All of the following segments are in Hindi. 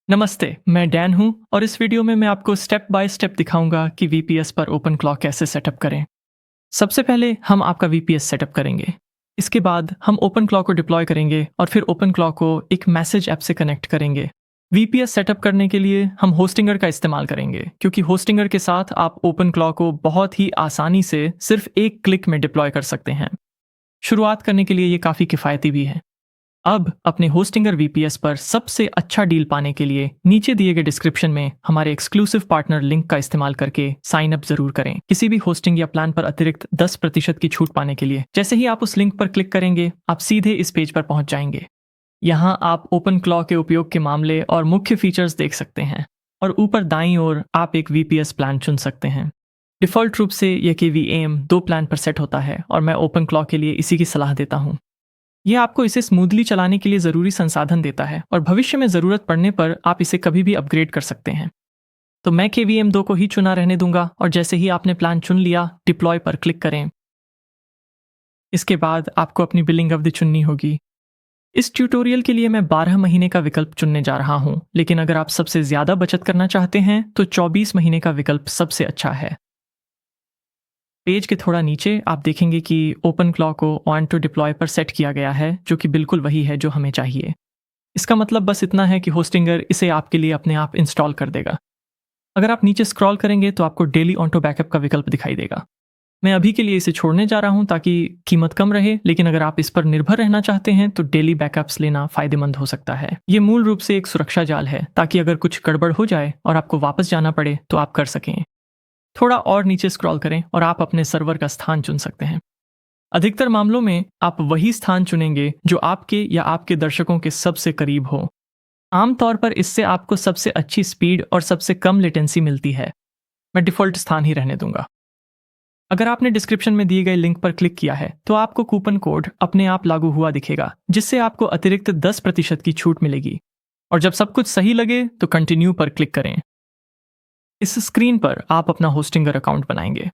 नमस्ते, मैं डैन हूँ और इस वीडियो में मैं आपको स्टेप बाय स्टेप दिखाऊंगा कि वीपीएस पर ओपनक्लॉ कैसे सेटअप करें। सबसे पहले हम आपका वीपीएस सेटअप करेंगे। इसके बाद हम ओपनक्लॉ को डिप्लॉय करेंगे और फिर ओपनक्लॉ को एक मैसेज ऐप से कनेक्ट करेंगे। वीपीएस सेटअप करने के लिए हम होस्टिंगर का इस्तेमाल करेंगे क्योंकि होस्टिंगर के साथ आप ओपनक्लॉ को बहुत ही आसानी से सिर्फ एक क्लिक में डिप्लॉय कर सकते हैं। शुरुआत करने के लिए ये काफ़ी किफ़ायती भी है। अब अपने होस्टिंगर वीपीएस पर सबसे अच्छा डील पाने के लिए नीचे दिए गए डिस्क्रिप्शन में हमारे एक्सक्लूसिव पार्टनर लिंक का इस्तेमाल करके साइन अप जरूर करें किसी भी होस्टिंग या प्लान पर अतिरिक्त 10% की छूट पाने के लिए। जैसे ही आप उस लिंक पर क्लिक करेंगे आप सीधे इस पेज पर पहुंच जाएंगे। यहाँ आप ओपनक्लॉ के उपयोग के मामले और मुख्य फीचर्स देख सकते हैं और ऊपर दाईं ओर आप एक वीपीएस प्लान चुन सकते हैं। डिफ़ॉल्ट रूप से यह KVAM 2 प्लान पर सेट होता है और मैं ओपनक्लॉ के लिए इसी की सलाह देता हूँ। यह आपको इसे स्मूथली चलाने के लिए ज़रूरी संसाधन देता है और भविष्य में ज़रूरत पड़ने पर आप इसे कभी भी अपग्रेड कर सकते हैं। तो मैं KVM 2 को ही चुना रहने दूंगा और जैसे ही आपने प्लान चुन लिया डिप्लॉय पर क्लिक करें। इसके बाद आपको अपनी बिलिंग अवधि चुननी होगी। इस ट्यूटोरियल के लिए मैं 12 महीने का विकल्प चुनने जा रहा हूं, लेकिन अगर आप सबसे ज़्यादा बचत करना चाहते हैं तो 24 महीने का विकल्प सबसे अच्छा है। पेज के थोड़ा नीचे आप देखेंगे कि ओपनक्लॉ को ऑन टू डिप्लॉय पर सेट किया गया है, जो कि बिल्कुल वही है जो हमें चाहिए। इसका मतलब बस इतना है कि होस्टिंगर इसे आपके लिए अपने आप इंस्टॉल कर देगा। अगर आप नीचे स्क्रॉल करेंगे तो आपको डेली ऑटो बैकअप का विकल्प दिखाई देगा। मैं अभी के लिए इसे छोड़ने जा रहा हूं ताकि कीमत कम रहे, लेकिन अगर आप इस पर निर्भर रहना चाहते हैं तो डेली बैकअप्स लेना फायदेमंद हो सकता है। ये मूल रूप से एक सुरक्षा जाल है ताकि अगर कुछ गड़बड़ हो जाए और आपको वापस जाना पड़े तो आप कर सकें। थोड़ा और नीचे स्क्रॉल करें और आप अपने सर्वर का स्थान चुन सकते हैं। अधिकतर मामलों में आप वही स्थान चुनेंगे जो आपके या आपके दर्शकों के सबसे करीब हो। आमतौर पर इससे आपको सबसे अच्छी स्पीड और सबसे कम लेटेंसी मिलती है। मैं डिफ़ॉल्ट स्थान ही रहने दूंगा। अगर आपने डिस्क्रिप्शन में दिए गए लिंक पर क्लिक किया है तो आपको कूपन कोड अपने आप लागू हुआ दिखेगा, जिससे आपको अतिरिक्त 10% की छूट मिलेगी। और जब सब कुछ सही लगे तो कंटिन्यू पर क्लिक करें। इस स्क्रीन पर आप अपना होस्टिंगर अकाउंट बनाएंगे।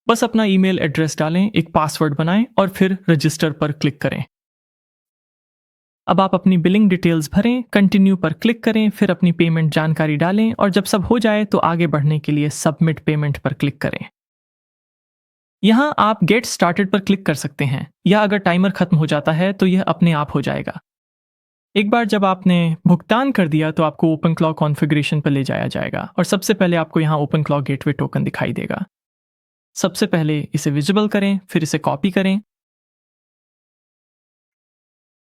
बस अपना ईमेल एड्रेस डालें, एक पासवर्ड बनाएं और फिर रजिस्टर पर क्लिक करें। अब आप अपनी बिलिंग डिटेल्स भरें, कंटिन्यू पर क्लिक करें, फिर अपनी पेमेंट जानकारी डालें और जब सब हो जाए तो आगे बढ़ने के लिए सबमिट पेमेंट पर क्लिक करें। यहाँ आप गेट स्टार्टेड पर क्लिक कर सकते हैं, या अगर टाइमर खत्म हो जाता है तो यह अपने आप हो जाएगा। एक बार जब आपने भुगतान कर दिया तो आपको ओपनक्लॉ कॉन्फ़िगरेशन पर ले जाया जाएगा और सबसे पहले आपको यहाँ ओपनक्लॉ गेटवे टोकन दिखाई देगा। सबसे पहले इसे विजिबल करें, फिर इसे कॉपी करें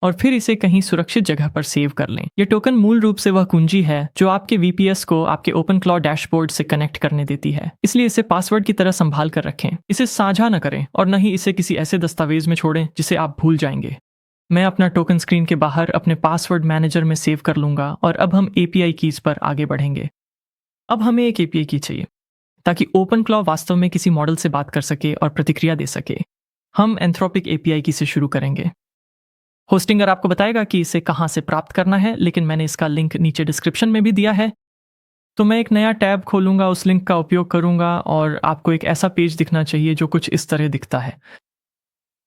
और फिर इसे कहीं सुरक्षित जगह पर सेव कर लें। यह टोकन मूल रूप से वह कुंजी है जो आपके वीपीएस को आपके ओपनक्लॉ डैशबोर्ड से कनेक्ट करने देती है, इसलिए इसे पासवर्ड की तरह संभाल कर रखें। इसे साझा न करें और न ही इसे किसी ऐसे दस्तावेज में छोड़ें जिसे आप भूल जाएंगे। मैं अपना टोकन स्क्रीन के बाहर अपने पासवर्ड मैनेजर में सेव कर लूंगा और अब हम API कीज पर आगे बढ़ेंगे। अब हमें एक API की चाहिए ताकि ओपनक्लॉ वास्तव में किसी मॉडल से बात कर सके और प्रतिक्रिया दे सके। हम एंथ्रोपिक API की से शुरू करेंगे। होस्टिंगर आपको बताएगा कि इसे कहाँ से प्राप्त करना है, लेकिन मैंने इसका लिंक नीचे डिस्क्रिप्शन में भी दिया है। तो मैं एक नया टैब खोलूंगा, उस लिंक का उपयोग करूंगा और आपको एक ऐसा पेज दिखना चाहिए जो कुछ इस तरह दिखता है।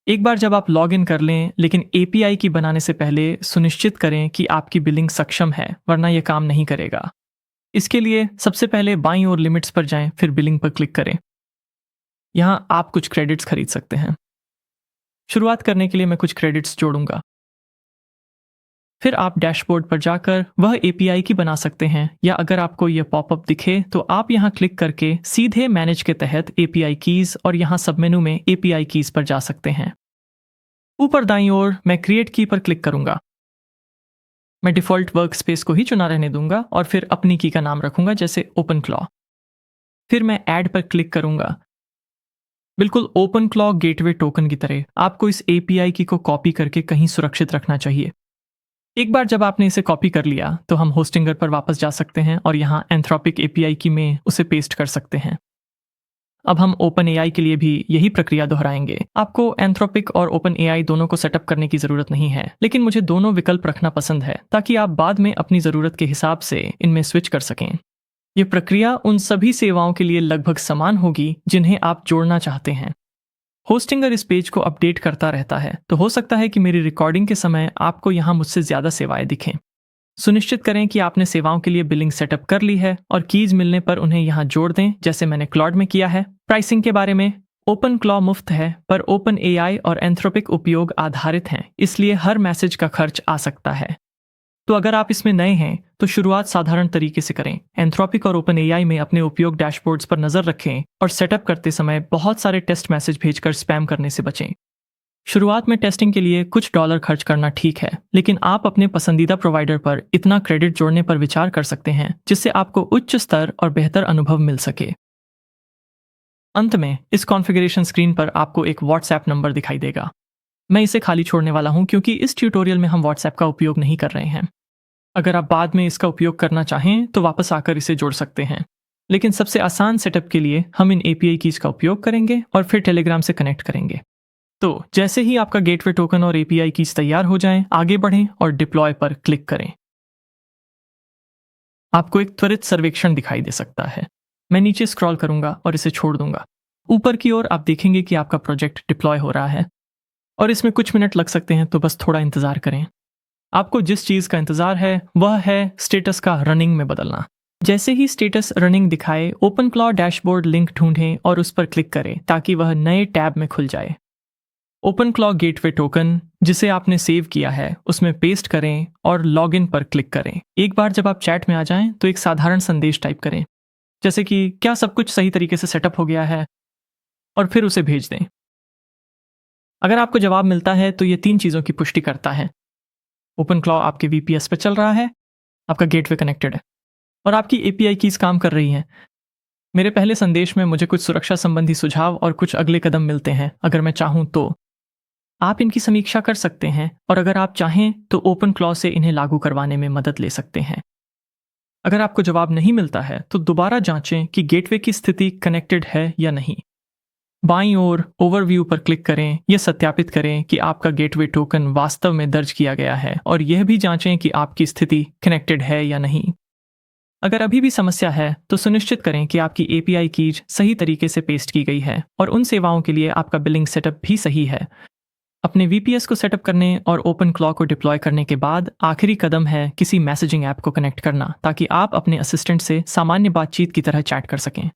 एक बार जब आप लॉग इन कर लें, लेकिन API की बनाने से पहले सुनिश्चित करें कि आपकी बिलिंग सक्षम है, वरना यह काम नहीं करेगा। इसके लिए सबसे पहले बाईं ओर लिमिट्स पर जाएं, फिर बिलिंग पर क्लिक करें। यहाँ आप कुछ क्रेडिट्स खरीद सकते हैं। शुरुआत करने के लिए मैं कुछ क्रेडिट्स जोड़ूंगा। फिर आप डैशबोर्ड पर जाकर वह API की बना सकते हैं, या अगर आपको यह पॉपअप दिखे तो आप यहाँ क्लिक करके सीधे मैनेज के तहत API कीज और यहाँ सब मेनू में API कीज पर जा सकते हैं। ऊपर दाईं ओर मैं क्रिएट की पर क्लिक करूंगा। मैं डिफ़ॉल्ट वर्कस्पेस को ही चुना रहने दूंगा और फिर अपनी की का नाम रखूंगा, जैसे ओपनक्लॉ। फिर मैं ऐड पर क्लिक करूंगा। बिल्कुल ओपनक्लॉ गेटवे टोकन की तरह आपको इस API की को कॉपी करके कहीं सुरक्षित रखना चाहिए। एक बार जब आपने इसे कॉपी कर लिया तो हम होस्टिंगर पर वापस जा सकते हैं और यहाँ एंथ्रोपिक API की में उसे पेस्ट कर सकते हैं। अब हम OpenAI के लिए भी यही प्रक्रिया दोहराएंगे। आपको एंथ्रोपिक और OpenAI दोनों को सेटअप करने की ज़रूरत नहीं है, लेकिन मुझे दोनों विकल्प रखना पसंद है ताकि आप बाद में अपनी ज़रूरत के हिसाब से इनमें स्विच कर सकें। ये प्रक्रिया उन सभी सेवाओं के लिए लगभग समान होगी जिन्हें आप जोड़ना चाहते हैं। होस्टिंगर इस पेज को अपडेट करता रहता है, तो हो सकता है कि मेरी रिकॉर्डिंग के समय आपको यहाँ मुझसे ज़्यादा सेवाएं दिखें। सुनिश्चित करें कि आपने सेवाओं के लिए बिलिंग सेटअप कर ली है और कीज मिलने पर उन्हें यहाँ जोड़ दें, जैसे मैंने क्लॉड में किया है। प्राइसिंग के बारे में, ओपन क्लॉ मुफ्त है, पर ओपन एआई और एंथ्रोपिक उपयोग आधारित हैं, इसलिए हर मैसेज का खर्च आ सकता है। तो अगर आप इसमें नए हैं तो शुरुआत साधारण तरीके से करें। एंथ्रोपिक और ओपन एआई में अपने उपयोग डैशबोर्ड्स पर नजर रखें और सेटअप करते समय बहुत सारे टेस्ट मैसेज भेजकर स्पैम करने से बचें। शुरुआत में टेस्टिंग के लिए कुछ डॉलर खर्च करना ठीक है, लेकिन आप अपने पसंदीदा प्रोवाइडर पर इतना क्रेडिट जोड़ने पर विचार कर सकते हैं जिससे आपको उच्च स्तर और बेहतर अनुभव मिल सके। अंत में इस कॉन्फ़िगरेशन स्क्रीन पर आपको एक व्हाट्सएप नंबर दिखाई देगा। मैं इसे खाली छोड़ने वाला हूं क्योंकि इस ट्यूटोरियल में हम व्हाट्सएप का उपयोग नहीं कर रहे हैं। अगर आप बाद में इसका उपयोग करना चाहें तो वापस आकर इसे जोड़ सकते हैं, लेकिन सबसे आसान सेटअप के लिए हम इन एपीआई कीज का उपयोग करेंगे और फिर टेलीग्राम से कनेक्ट करेंगे। तो जैसे ही आपका गेटवे टोकन और एपीआई कीज तैयार हो जाएं, आगे बढ़ें और डिप्लॉय पर क्लिक करें। आपको एक त्वरित सर्वेक्षण दिखाई दे सकता है। मैं नीचे स्क्रॉल करूंगा और इसे छोड़ दूंगा। ऊपर की ओर आप देखेंगे कि आपका प्रोजेक्ट डिप्लॉय हो रहा है और इसमें कुछ मिनट लग सकते हैं, तो बस थोड़ा इंतजार करें। आपको जिस चीज का इंतजार है वह है स्टेटस का रनिंग में बदलना। जैसे ही स्टेटस रनिंग दिखाए, ओपन क्लॉ डैशबोर्ड लिंक ढूंढें और उस पर क्लिक करें ताकि वह नए टैब में खुल जाए। ओपन क्लॉ गेटवे टोकन जिसे आपने सेव किया है उसमें पेस्ट करें और लॉगिन पर क्लिक करें। एक बार जब आप चैट में आ जाएं तो एक साधारण संदेश टाइप करें, जैसे कि क्या सब कुछ सही तरीके से सेटअप हो गया है, और फिर उसे भेज दें। अगर आपको जवाब मिलता है तो ये 3 चीज़ों की पुष्टि करता है। ओपन क्लॉ आपके वीपीएस पर चल रहा है, आपका गेटवे कनेक्टेड है और आपकी एपीआई कीज काम कर रही हैं। मेरे पहले संदेश में मुझे कुछ सुरक्षा संबंधी सुझाव और कुछ अगले कदम मिलते हैं। अगर मैं चाहूँ तो आप इनकी समीक्षा कर सकते हैं और अगर आप चाहें तो ओपन क्लॉ से इन्हें लागू करवाने में मदद ले सकते हैं। अगर आपको जवाब नहीं मिलता है तो दोबारा जांचें कि गेटवे की स्थिति कनेक्टेड है या नहीं। बाईं ओर ओवरव्यू पर क्लिक करें। यह सत्यापित करें कि आपका गेटवे टोकन वास्तव में दर्ज किया गया है और यह भी जांचें कि आपकी स्थिति कनेक्टेड है या नहीं। अगर अभी भी समस्या है तो सुनिश्चित करें कि आपकी एपीआई कीज सही तरीके से पेस्ट की गई है और उन सेवाओं के लिए आपका बिलिंग सेटअप भी सही है। अपने वीपीएस को सेटअप करने और ओपन क्लॉ को डिप्लॉय करने के बाद आखिरी कदम है किसी मैसेजिंग ऐप को कनेक्ट करना, ताकि आप अपने असिस्टेंट से सामान्य बातचीत की तरह चैट कर सकें।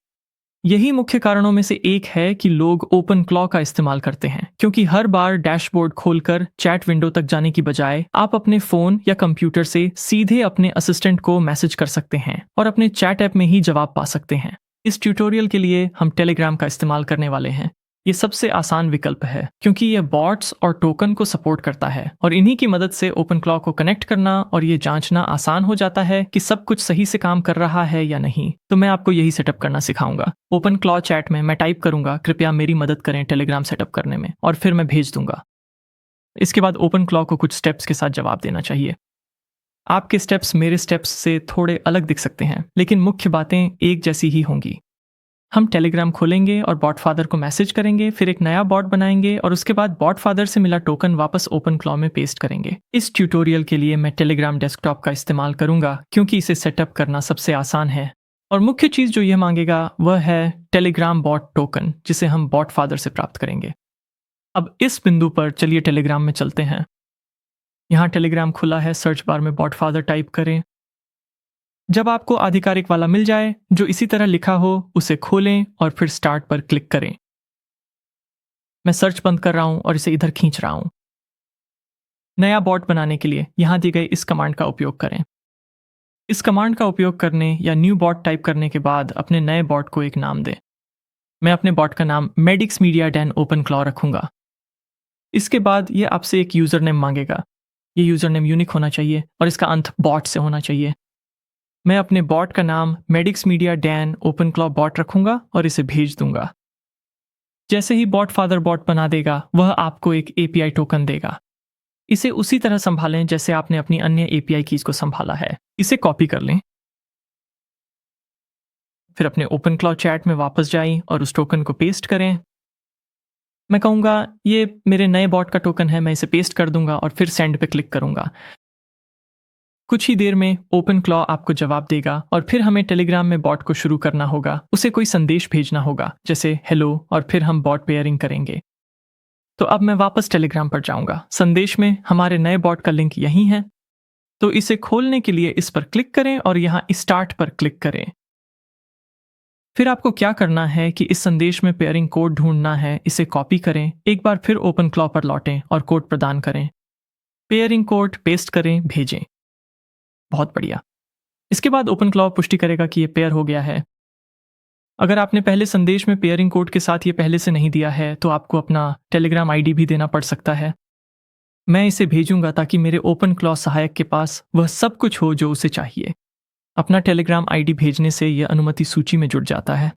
यही मुख्य कारणों में से एक है कि लोग ओपन क्लॉ का इस्तेमाल करते हैं, क्योंकि हर बार डैशबोर्ड खोलकर चैट विंडो तक जाने की बजाय आप अपने फोन या कंप्यूटर से सीधे अपने असिस्टेंट को मैसेज कर सकते हैं और अपने चैट ऐप में ही जवाब पा सकते हैं। इस ट्यूटोरियल के लिए हम टेलीग्राम का इस्तेमाल करने वाले हैं। ये सबसे आसान विकल्प है क्योंकि यह बॉट्स और टोकन को सपोर्ट करता है और इन्हीं की मदद से ओपन क्लॉ को कनेक्ट करना और ये जांचना आसान हो जाता है कि सब कुछ सही से काम कर रहा है या नहीं। तो मैं आपको यही सेटअप करना सिखाऊंगा। ओपन क्लॉ चैट में मैं टाइप करूंगा, कृपया मेरी मदद करें टेलीग्राम सेटअप करने में, और फिर मैं भेज दूंगा। इसके बाद ओपन क्लॉ को कुछ स्टेप्स के साथ जवाब देना चाहिए। आपके स्टेप्स मेरे स्टेप्स से थोड़े अलग दिख सकते हैं, लेकिन मुख्य बातें एक जैसी ही होंगी। हम टेलीग्राम खोलेंगे और बॉट फादर को मैसेज करेंगे, फिर एक नया बॉट बनाएंगे और उसके बाद बॉट फादर से मिला टोकन वापस ओपन क्लॉ में पेस्ट करेंगे। इस ट्यूटोरियल के लिए मैं टेलीग्राम डेस्कटॉप का इस्तेमाल करूंगा क्योंकि इसे सेटअप करना सबसे आसान है। और मुख्य चीज जो यह मांगेगा वह है टेलीग्राम बॉट टोकन, जिसे हम बॉट फादर से प्राप्त करेंगे। अब इस बिंदु पर चलिए टेलीग्राम में चलते हैं। यहाँ टेलीग्राम खुला है, सर्च बार में बॉट फादर टाइप करें। जब आपको आधिकारिक वाला मिल जाए जो इसी तरह लिखा हो, उसे खोलें और फिर स्टार्ट पर क्लिक करें। मैं सर्च बंद कर रहा हूं और इसे इधर खींच रहा हूं। नया बॉट बनाने के लिए यहां दी गई इस कमांड का उपयोग करें। इस कमांड का उपयोग करने या न्यू बॉट टाइप करने के बाद अपने नए बॉट को एक नाम दें। मैं अपने बॉट का नाम Medix media Dan open claw रखूंगा। इसके बाद यह आपसे एक यूजर नेम मांगेगा। ये यूजर नेम यूनिक होना चाहिए और इसका अंत बॉट से होना चाहिए। मैं अपने बॉट का नाम Medix media Dan open claw bot रखूंगा और इसे भेज दूंगा। जैसे ही बॉट फादर बॉट बना देगा, वह आपको एक एपीआई टोकन देगा। इसे उसी तरह संभालें जैसे आपने अपनी अन्य एपीआई कीज को संभाला है। इसे कॉपी कर लें, फिर अपने ओपन क्लॉ चैट में वापस जाएं और उस टोकन को पेस्ट करें। मैं कहूँगा ये मेरे नए बॉट का टोकन है, मैं इसे पेस्ट कर दूंगा और फिर सेंड पे क्लिक करूंगा। कुछ ही देर में ओपन क्लॉ आपको जवाब देगा और फिर हमें टेलीग्राम में बॉट को शुरू करना होगा। उसे कोई संदेश भेजना होगा जैसे हेलो, और फिर हम बॉट पेयरिंग करेंगे। तो अब मैं वापस टेलीग्राम पर जाऊंगा। संदेश में हमारे नए बॉट का लिंक यहीं है। तो इसे खोलने के लिए इस पर क्लिक करें और यहाँ स्टार्ट पर क्लिक करें। फिर आपको क्या करना है कि इस संदेश में पेयरिंग कोड ढूंढना है, इसे कॉपी करें, एक बार फिर ओपन क्लॉ पर लौटें और कोड प्रदान करें। पेयरिंग कोड पेस्ट करें, भेजें। बहुत बढ़िया। इसके बाद ओपन क्लॉ पुष्टि करेगा कि ये पेयर हो गया है। अगर आपने पहले संदेश में पेयरिंग कोड के साथ ये पहले से नहीं दिया है तो आपको अपना टेलीग्राम आईडी भी देना पड़ सकता है। मैं इसे भेजूंगा ताकि मेरे ओपन क्लॉ सहायक के पास वह सब कुछ हो जो उसे चाहिए। अपना टेलीग्राम आईडी भेजने से यह अनुमति सूची में जुड़ जाता है।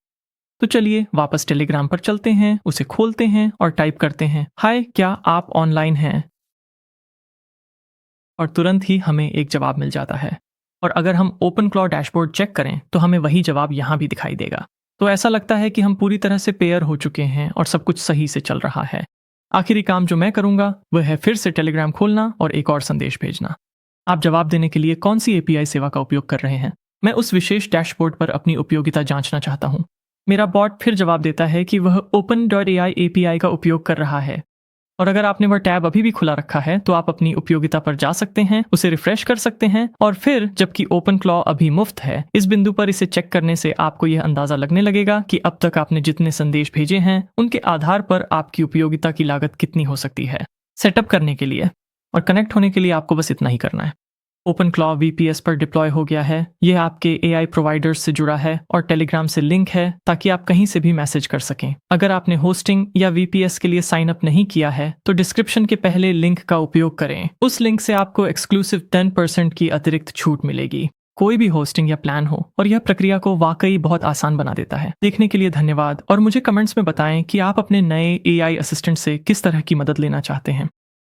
तो चलिए वापस टेलीग्राम पर चलते हैं, उसे खोलते हैं और टाइप करते हैं, हाय क्या आप ऑनलाइन हैं? और तुरंत ही हमें एक जवाब मिल जाता है। और अगर हम ओपन क्लॉ डैशबोर्ड चेक करें तो हमें वही जवाब यहाँ भी दिखाई देगा। तो ऐसा लगता है कि हम पूरी तरह से पेयर हो चुके हैं और सब कुछ सही से चल रहा है। आखिरी काम जो मैं करूंगा वह है फिर से टेलीग्राम खोलना और एक और संदेश भेजना। आप जवाब देने के लिए कौन सी एपीआई सेवा का उपयोग कर रहे हैं? मैं उस विशेष डैशबोर्ड पर अपनी उपयोगिता जांचना चाहता हूं। मेरा बॉट फिर जवाब देता है कि वह open.ai एपीआई का उपयोग कर रहा है। और अगर आपने वह टैब अभी भी खुला रखा है तो आप अपनी उपयोगिता पर जा सकते हैं, उसे रिफ्रेश कर सकते हैं और फिर जबकि ओपन क्लॉ अभी मुफ्त है, इस बिंदु पर इसे चेक करने से आपको यह अंदाजा लगने लगेगा कि अब तक आपने जितने संदेश भेजे हैं उनके आधार पर आपकी उपयोगिता की लागत कितनी हो सकती है। सेटअप करने के लिए और कनेक्ट होने के लिए आपको बस इतना ही करना है। ओपन क्लॉ VPS पर डिप्लॉय हो गया है। यह आपके AI प्रोवाइडर्स से जुड़ा है और टेलीग्राम से लिंक है ताकि आप कहीं से भी मैसेज कर सकें। अगर आपने होस्टिंग या VPS के लिए साइन अप नहीं किया है तो डिस्क्रिप्शन के पहले लिंक का उपयोग करें। उस लिंक से आपको एक्सक्लूसिव 10% की अतिरिक्त छूट मिलेगी। कोई भी होस्टिंग या प्लान हो, और यह प्रक्रिया को वाकई बहुत आसान बना देता है। देखने के लिए धन्यवाद और मुझे कमेंट्स में बताएं कि आप अपने नए AI असिस्टेंट से किस तरह की मदद लेना चाहते हैं।